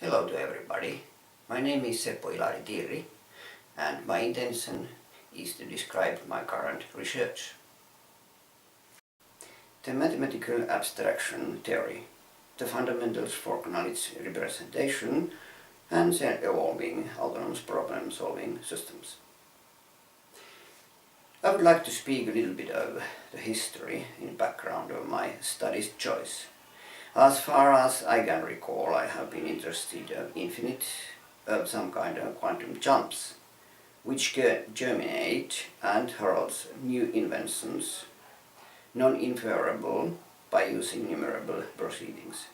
Hello to everybody. My name is Seppo Ilari Tirri and my intention is to describe my current research. The mathematical abstraction theory, the fundamentals for knowledge representation and self-evolving autonomous problem-solving systems. I would like to speak a little bit of the history in background of my studies choice. As far as I can recall, I have been interested of some kind of quantum jumps, which germinate and herald new inventions, non-inferable by using numerable proceedings.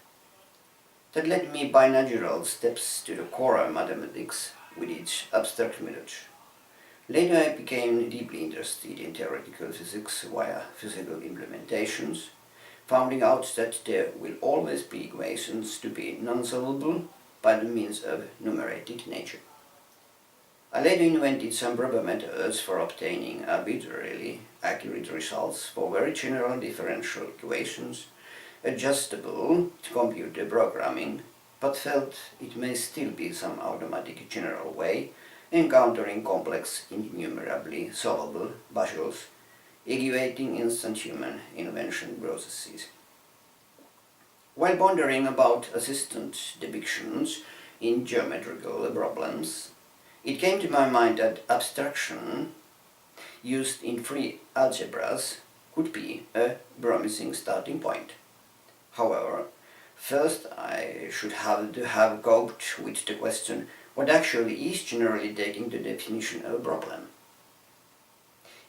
That led me by natural steps to the core of mathematics with its abstract method. Later I became deeply interested in theoretical physics via physical implementations, finding out that there will always be equations to be non-solvable by the means of numerated nature. I later invented some proper methods for obtaining arbitrarily accurate results for very general differential equations, adjustable to computer programming, but felt it may still be some automatic general way encountering complex, innumerably solvable puzzles, equating instant human invention processes. While pondering about assistant depictions in geometrical problems, it came to my mind that abstraction used in free algebras could be a promising starting point. However, first I should have to have coped with the question what actually is generally taking the definition of a problem.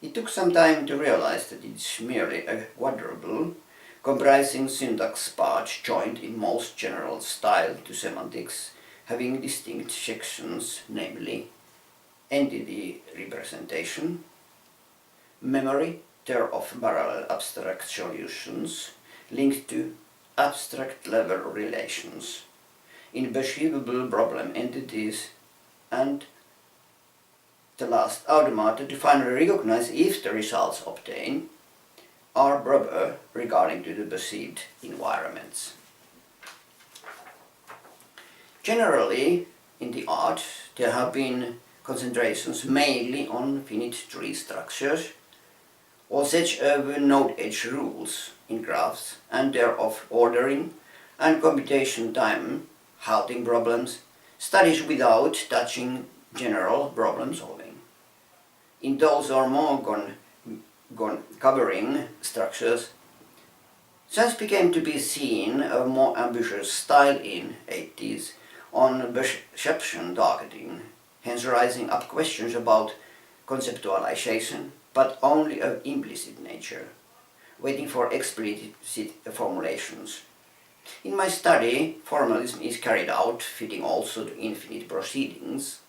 It took some time to realize that it's merely a quadruple comprising syntax parts joined in most general style to semantics, having distinct sections, namely entity representation, memory, thereof parallel abstract solutions linked to abstract level relations, imperceivable problem entities, and the last automata to finally recognize if the results obtained are proper regarding to the perceived environments. Generally, in the art, there have been concentrations mainly on finite tree structures or such of node edge rules in graphs and thereof ordering and computation time halting problems, studies without touching general problem solving. In those or more covering structures, science became to be seen a more ambitious style in 80s on perception targeting, hence rising up questions about conceptualization, but only of implicit nature, waiting for explicit formulations. In my study, formalism is carried out fitting also to infinite proceedings,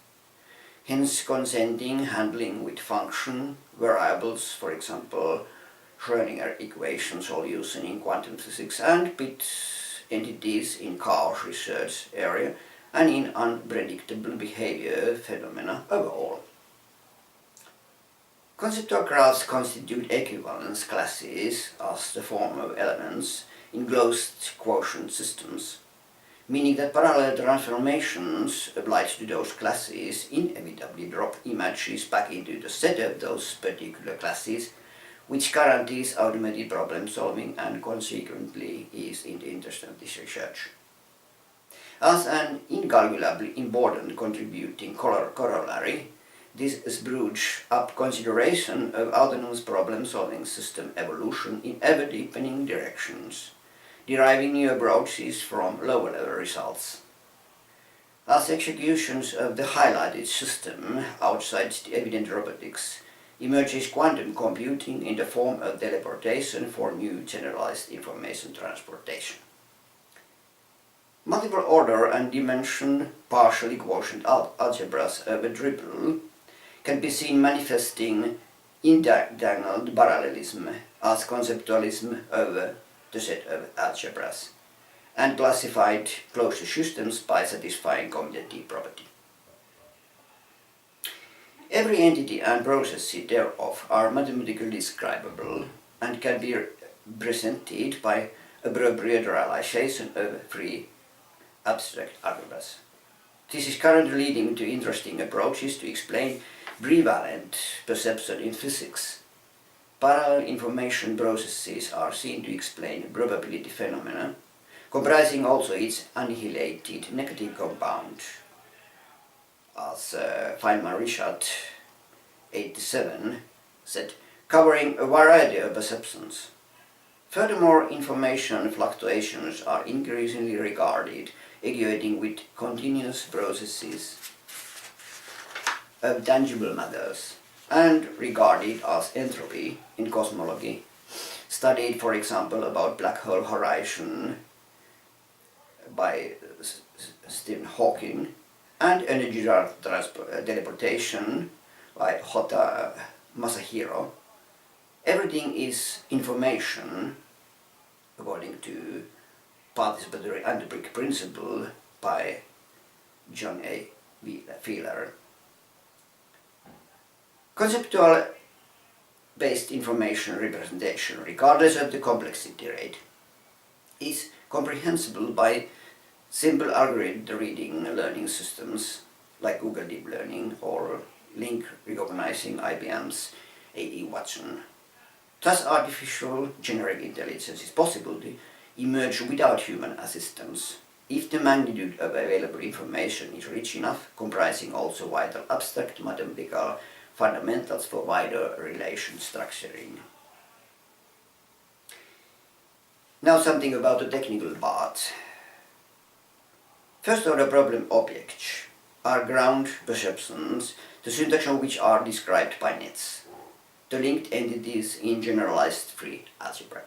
hence consenting handling with function, variables, for example, Schrödinger equation solution in quantum physics, and bit entities in chaos research area and in unpredictable behavior phenomena overall. Conceptual graphs constitute equivalence classes as the form of elements in closed quotient systems, meaning that parallel transformations applied to those classes inevitably drop images back into the set of those particular classes, which guarantees automated problem solving and consequently is in the interest of this research. As an incalculably important contributing corollary, this spruces up consideration of autonomous problem-solving system evolution in ever-deepening directions, deriving new approaches from lower-level results. As executions of the highlighted system outside the evident robotics, emerges quantum computing in the form of teleportation for new generalized information transportation. Multiple order and dimension partially quotient algebras of a triple can be seen manifesting entangled parallelism as conceptualism over the set of algebras, and classified closed systems by satisfying commutative property. Every entity and process thereof are mathematically describable and can be presented by appropriate realization of free abstract algebras. This is currently leading to interesting approaches to explain prevalent perception in physics. Parallel information processes are seen to explain probability phenomena, comprising also its annihilated negative compound, as Feynman-Richard 87 said, covering a variety of perceptions. Furthermore, information fluctuations are increasingly regarded equating with continuous processes of tangible matters and regarded as entropy in cosmology, studied for example about black hole horizon by Stephen Hawking, and energy teleportation by Hota Masahiro. Everything is information according to participatory anthropic principle by John A. Wheeler. Conceptual based information representation, regardless of the complexity rate, is comprehensible by simple algorithm reading learning systems like Google Deep Learning or link recognizing IBM's A.E. Watson. Thus, artificial generic intelligence is possible to emerge without human assistance if the magnitude of available information is rich enough, comprising also vital abstract mathematical fundamentals for wider relation structuring. Now something about the technical part. First order problem objects are ground perceptions, the syntax of which are described by nets, the linked entities in generalized free algebra.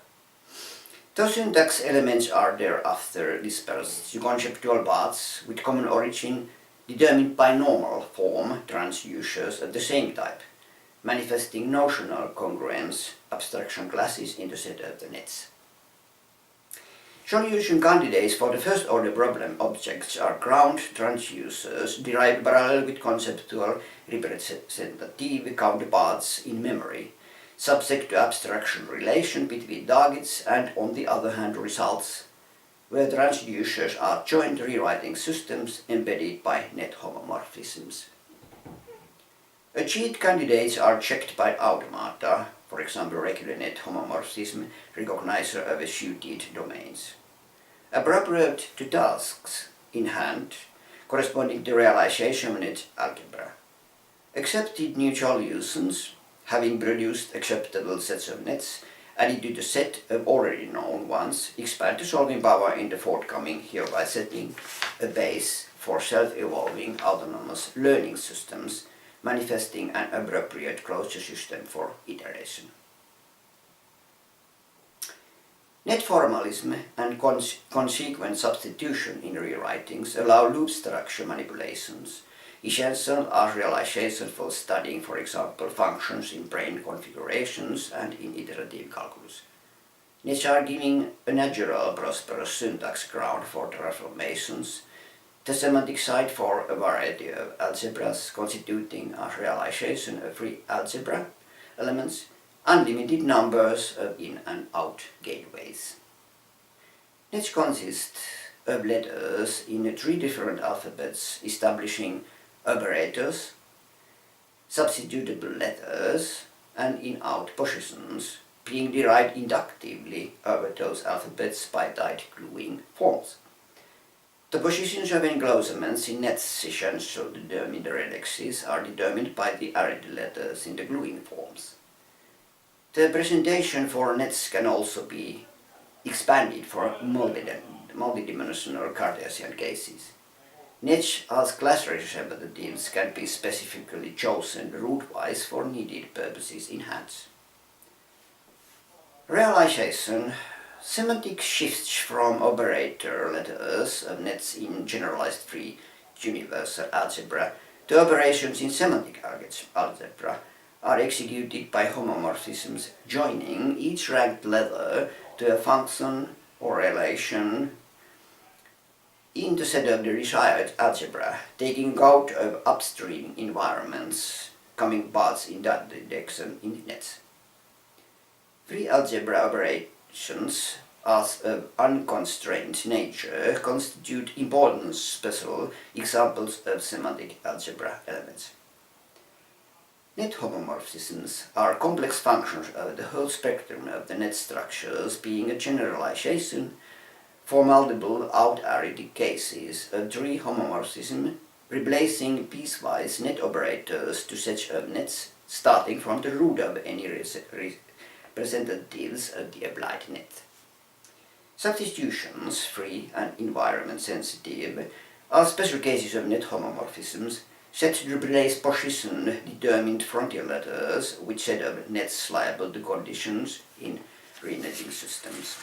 Those syntax elements are thereafter dispersed to conceptual parts with common origin determined by normal form transducers of the same type, manifesting notional congruence abstraction classes in the set of the nets. Solution candidates for the first order problem objects are ground transducers derived parallel with conceptual representative counterparts in memory, subject to abstraction relation between targets and on the other hand results, where transducers are joint rewriting systems embedded by net homomorphisms. Achieved candidates are checked by automata, for example regular net homomorphism recognizer of suited domains, appropriate to tasks in hand corresponding to realization of net algebra. Accepted new solutions, having produced acceptable sets of nets, added to the set of already known ones, expand the solving power in the forthcoming, hereby setting a base for self-evolving autonomous learning systems, manifesting an appropriate closure system for iteration. Net formalism and consequent substitution in rewritings allow loop structure manipulations, essential as realization for studying, for example, functions in brain configurations and in iterative calculus. Nets are giving a natural prosperous syntax ground for transformations, the semantic site for a variety of algebras constituting a realization of free algebra elements, unlimited numbers of in and out gateways. Nets consist of letters in 3 different alphabets establishing operators, substitutable letters, and in-out positions being derived inductively over those alphabets by tight gluing forms. The positions of enclosements in nets essential to determine the redexes are determined by the arrayed letters in the gluing forms. The presentation for nets can also be expanded for multidimensional Cartesian cases. Nets as class representatives can be specifically chosen root-wise for needed purposes in hands. Realization. Semantic shifts from operator letters of nets in generalized free universal algebra to operations in semantic algebra are executed by homomorphisms joining each ranked letter to a function or relation in the set of the desired algebra, taking out of upstream environments coming parts in that direction in nets. Free algebra operations as of unconstrained nature constitute important special examples of semantic algebra elements. Net homomorphisms are complex functions of the whole spectrum of the net structures, being a generalization for multiple out-arithmetic cases of tree homomorphism, replacing piecewise net operators to sets of nets starting from the root of any representatives of the applied net. Substitutions, free and environment sensitive, are special cases of net homomorphisms set to replace position-determined frontier letters with set of nets liable to conditions in renetting systems.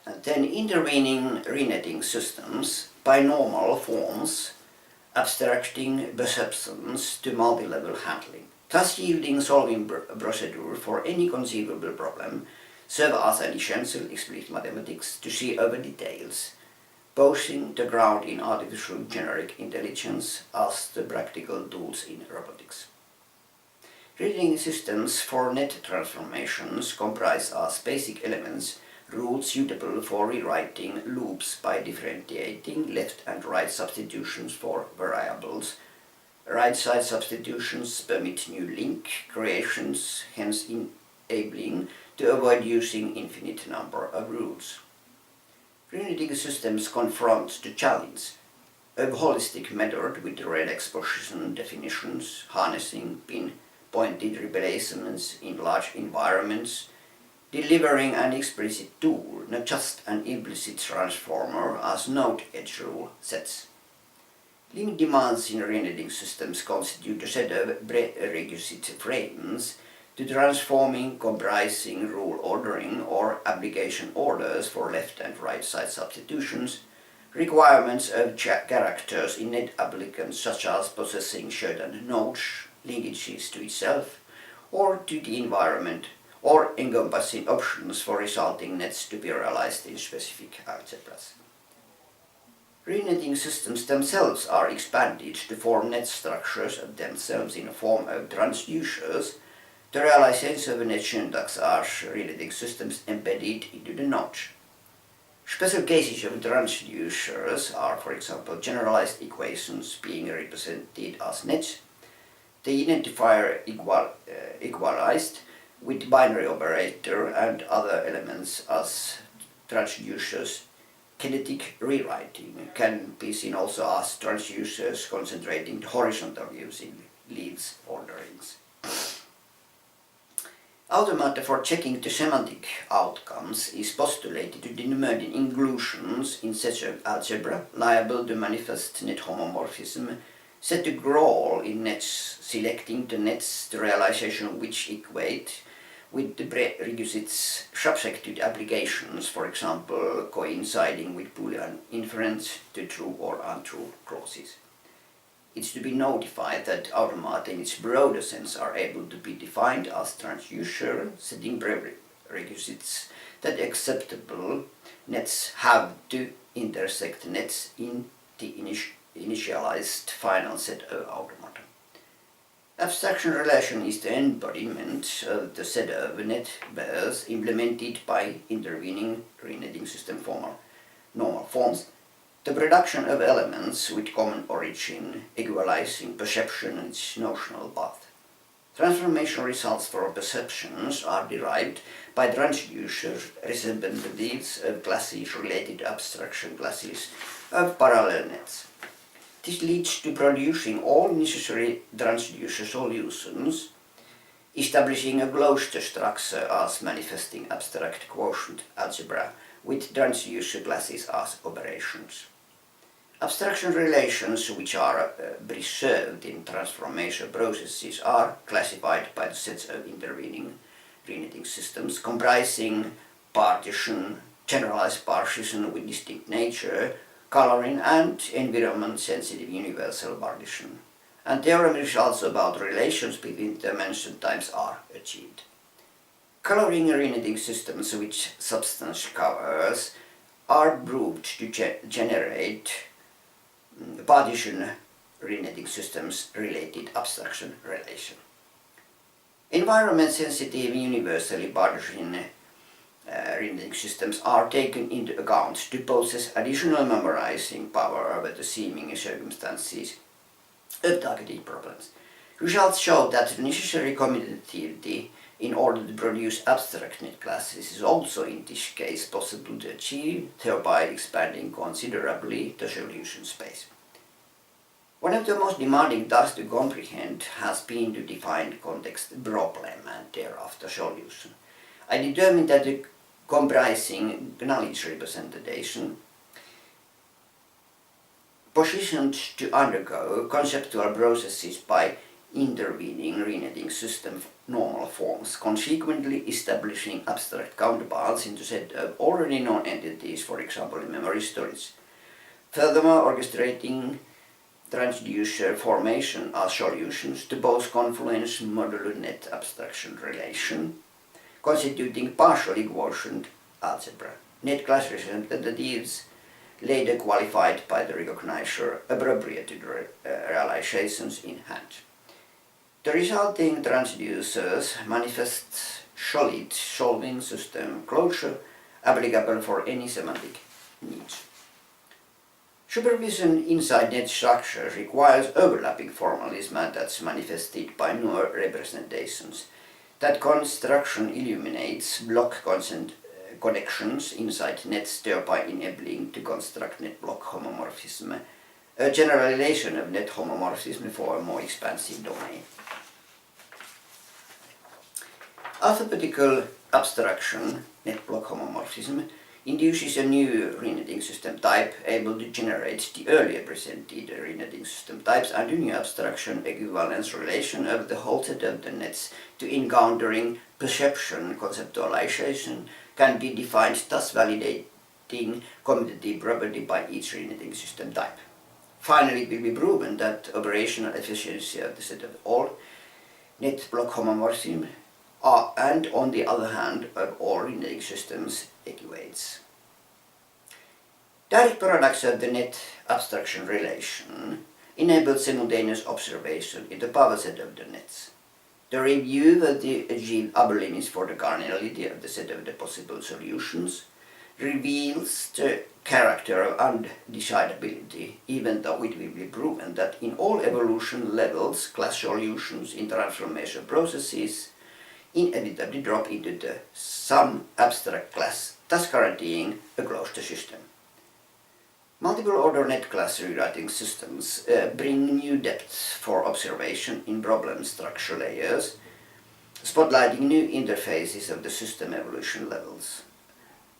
And then intervening renetting systems, binomial forms, abstracting perceptions to multi-level handling, thus yielding solving procedure for any conceivable problem, serve as an essential explicit mathematics to see over details, posing the ground in artificial generic intelligence as the practical tools in robotics. Reading systems for net transformations comprise as basic elements rules suitable for rewriting loops by differentiating left and right substitutions for variables. Right-side substitutions permit new link creations, hence enabling to avoid using infinite number of rules. Renetting systems confront the challenge of holistic method with red exposition definitions, harnessing pinpointed replacements in large environments, delivering an explicit tool, not just an implicit transformer as node-edge rule sets. Limit demands in renetting systems constitute a set of prerequisite frames to transforming, comprising rule ordering or application orders for left and right side substitutions, requirements of characters in net applicants such as possessing certain nodes, linkages to itself or to the environment, or encompassing options for resulting nets to be realized in specific algebras. Renetting systems themselves are expanded to form net structures of themselves in the form of transducers. The realization of a net syntax are renetting systems embedded into the node. Special cases of transducers are, for example, generalized equations being represented as nets, the identifier equalized with binary operator and other elements as transducers. Kinetic rewriting can be seen also as transducers concentrating the horizontal using leaves orderings. Automata for checking the semantic outcomes is postulated to denote inclusions in such an algebra liable to manifest net homomorphism set to grow in nets, selecting the nets the realization which equate with the prerequisites subject to the applications, for example, coinciding with Boolean inference to true or untrue clauses. It's to be notified that automata in its broader sense are able to be defined as transducer, setting prerequisites that acceptable nets have to intersect nets in the initialized final set of automata. Abstraction relation is the embodiment of the set of net pairs implemented by intervening renetting system normal forms, the production of elements with common origin, equalizing perception and its notional path. Transformation results for perceptions are derived by transducer representatives of classes related to abstraction classes of parallel nets. This leads to producing all necessary transducer solutions, establishing a closed structure as manifesting abstract quotient algebra with transducer classes as operations. Abstraction relations which are preserved in transformation processes are classified by the sets of intervening renetting systems comprising partition, generalized partition with distinct nature, coloring and environment-sensitive universal partition. And theorem results about relations between dimension types are achieved. Coloring renetting systems which substance covers are proved to generate partition renetting systems related abstraction relation. Environment-sensitive universally Bartesian reading systems are taken into account to possess additional memorizing power over the seeming circumstances of targeted problems. Results show that the necessary commutativity in order to produce abstract net classes is also in this case possible to achieve, thereby expanding considerably the solution space. One of the most demanding tasks to comprehend has been to define context problem and thereafter solution. I determined that the comprising knowledge representation positioned to undergo conceptual processes by intervening renetting system normal forms, consequently establishing abstract counterparts in the set of already known entities, for example in memory storage. Furthermore, orchestrating transducer formation as solutions to both confluence modulo net abstraction relation, constituting partially quotient algebra. Net class representatives later qualified by the recognizer appropriate to the realizations in hand. The resulting transducers manifest solid solving system closure applicable for any semantic needs. Supervision inside net structures requires overlapping formalism that's manifested by newer representations. That construction illuminates block connections inside nets, thereby enabling to construct net block homomorphism, a generalization of net homomorphism for a more expansive domain. Alphabetical abstraction, net block homomorphism, induces a new renetting system type able to generate the earlier presented renetting system types and a new abstraction equivalence relation of the whole set of the nets to encountering perception conceptualization can be defined, thus validating commutative property by each renetting system type. Finally, it will be proven that operational efficiency of the set of all net block homomorphism and on the other hand of all renetting systems equates. Direct products of the net abstraction relation enable simultaneous observation in the power set of the nets. The review of the achieved upper limits for the cardinality of the set of the possible solutions reveals the character of undecidability, even though it will be proven that in all evolution levels class solutions in transformation processes inevitably drop into the some abstract class, thus guaranteeing a closed system. Multiple order net class rewriting systems bring new depth for observation in problem structure layers, spotlighting new interfaces of the system evolution levels.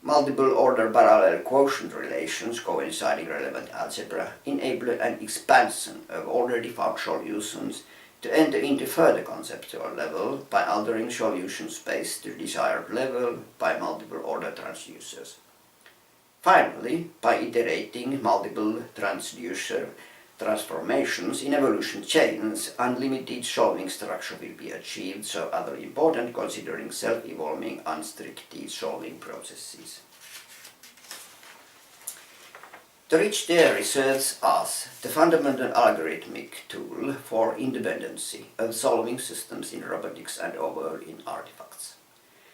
Multiple order parallel quotient relations coinciding relevant algebra enable an expansion of already found solutions to enter into further conceptual level by altering solution space to desired level by multiple order transducers. Finally, by iterating multiple transducer transformations in evolution chains, unlimited solving structure will be achieved, so other important considering self-evolving unrestricted solving processes. The rich theory serves as the fundamental algorithmic tool for independency of solving systems in robotics and overall in artifacts.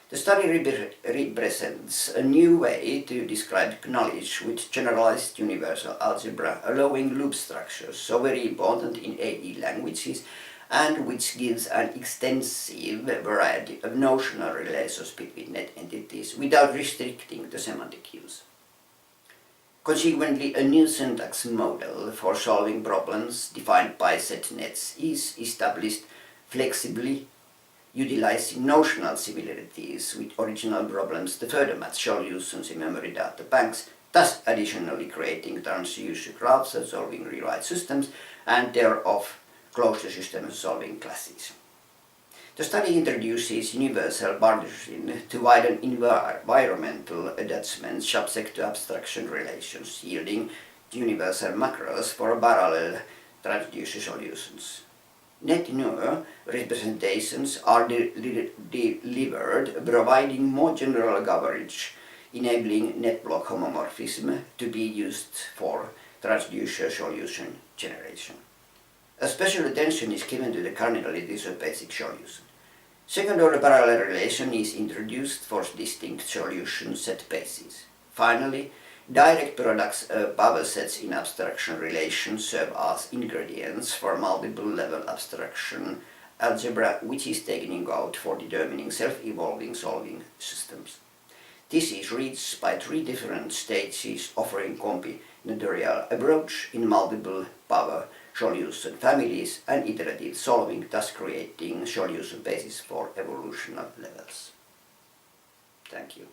The study represents a new way to describe knowledge with generalized universal algebra, allowing loop structures, so very important in AE languages, and which gives an extensive variety of notional relations between net entities without restricting the semantic use. Consequently, a new syntax model for solving problems defined by set nets is established flexibly, utilizing notional similarities with original problems to further match solutions in memory data banks, thus additionally creating transducer graphs of solving rewrite systems and thereof closed system solving classes. The study introduces universal Bartesian to widen environmental attachments subject to abstraction relations, yielding universal macros for parallel transducer solutions. Net new representations are delivered, providing more general coverage, enabling net block homomorphism to be used for transducer solution generation. A special attention is given to the cardinalities of basic solution. Second-order parallel relation is introduced for distinct solution set bases. Finally, direct products of power sets in abstraction relations serve as ingredients for multiple-level abstraction algebra, which is taken into account for determining self-evolving solving systems. This is reached by three different stages offering combinatorial approach in multiple power solution families and iterative solving, thus creating solution basis for evolutional levels. Thank you.